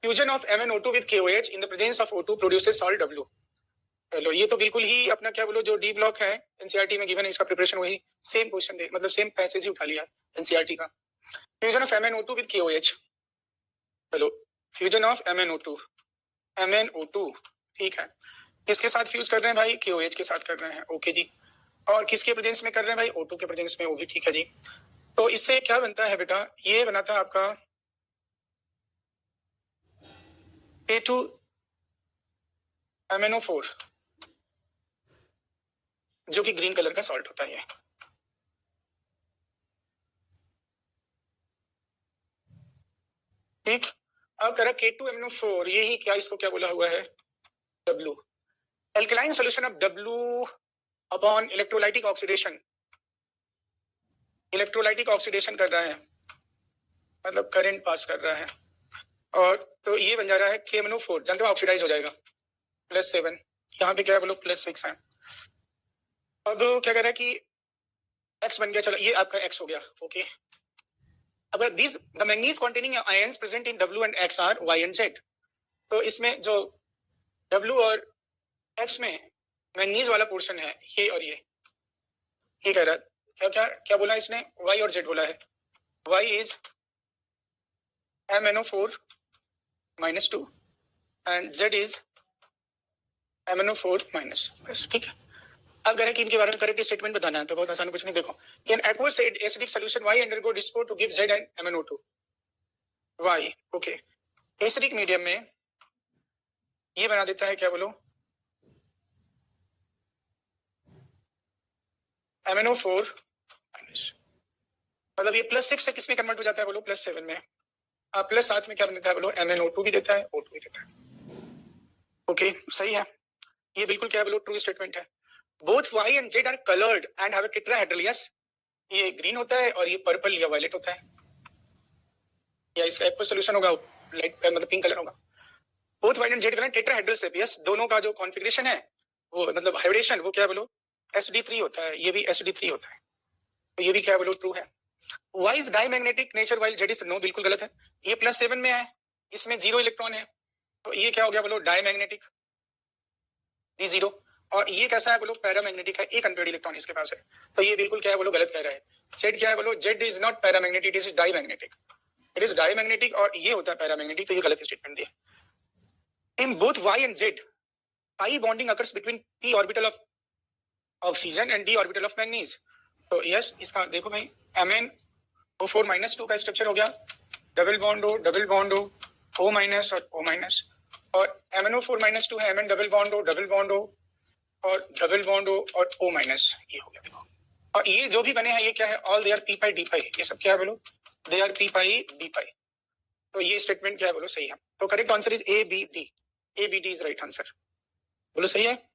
Fusion of MnO2 with KOH in the presence of O2 produces salt W। चलो ये तो बिल्कुल ही अपना क्या बोलो जो डी ब्लॉक है एनसीईआरटी में गिवन है, इसका प्रिपरेशन वही सेम क्वेश्चन दे मतलब सेम पैसेज ही उठा लिया एनसीईआरटी का। Fusion of MnO2 with KOH। चलो फ्यूजन ऑफ MnO2 ठीक है, किसके साथ फ्यूज कर रहे हैं भाई? KOH के साथ कर रहे हैं। ओके जी। और किसके प्रेजेंस में कर रहे हैं भाई? O2 के प्रेजेंस में। वो भी ठीक है जी। तो इससे क्या बनता है बेटा? ये बनाता है आपका K2MnO4 जो कि ग्रीन कलर का सॉल्ट होता है। ठीक, अब करा K2MnO4, यही क्या इसको क्या बोला हुआ है? W। Alkaline solution of W upon electrolytic oxidation, electrolytic oxidation कर रहा है मतलब करंट पास कर रहा है, और तो ये बन जा रहा है KMnO4, जानते हो ऑक्सीडाइज हो जाएगा +7, यहाँ पे क्या है बोलो +6 है। अब क्या कह रहा है कि X बन गया, चलो ये आपका X हो गया। ओके, अब this the manganese containing ions present in W and X are Y and Z। तो इसमें जो W और X में मैंगनीज वाला पोर्शन है ये और ये कह रहा है क्या क्या क्या बोला इसने? Y और Z बोला है। Y is MnO4 -2 and Z is MnO4 बस, ठीक है। अब कह रहे कि इनके बारे में करेक्ट स्टेटमेंट बताना है, तो बहुत आसान कुछ नहीं। देखो, in aqueous acidic solution Y undergo disco to give Z and MnO2। Y okay, acidic medium में ये बना देता है क्या बोलो? MnO4 मतलब ये +6 से किसमें कन्वर्ट हो जाता है बोलो? +7 में। +7 में क्या बन देता है बोलो? MnO2 भी देता है, O2 भी देता है। ओके, सही है, ये बिल्कुल क्या बोलो ट्रू स्टेटमेंट है। Both Y and Z are colored and have a tetrahedral, yes, ये ग्रीन होता है और ये पर्पल या वायलेट होता है, या इसका एक्वस सॉल्यूशन होगा लाइट मतलब पिंक कलर होगा। बोथ Y and Z का टेट्राहेड्रल शेप, यस, दोनों का जो कॉन्फ़िगरेशन है वो मतलब हाइब्रिडेशन वो क्या बोलो SD3 होता है, ये भी SD3 होता है, तो ये भी क्या बोलो ट्रू है। Y is diamagnetic nature while Z is no, बिल्कुल गलत है। ये +7 में है, इसमें 0 इलेक्ट्रॉन है, तो ये क्या हो गया बोलो? Diamagnetic D0। और ये कैसा है बोलो? पैरामैग्नेटिक है, एक अनपेयर्ड इलेक्ट्रॉन इसके पास है, तो ये बिल्कुल क्या है बोलो गलत कह रहा है। Z क्या है बोलो? Z is not paramagnetic, it is diamagnetic, it is diamagnetic और ये होता है पैरामैग्नेटिक, तो ये गलत स्टेटमेंट दिया। In both Y and Z pi bonding occurs between p orbital of oxygen and d orbital of manganese। तो यस, इसका देखो भाई MnO4 -2 का स्ट्रक्चर हो गया, डबल बॉन्ड O और O- और MnO4 -2 है, Mn डबल बॉन्ड O और O-, ये हो गया देखो। और ये जो भी बने हैं ये क्या है? All they are p pi d pi, ये सब क्या है बोलो? They are p pi d pi। तो ये स्टेटमेंट क्या है बोलो? सही है। तो correct answer is A B D, A B D is right answer, बोलो सही है।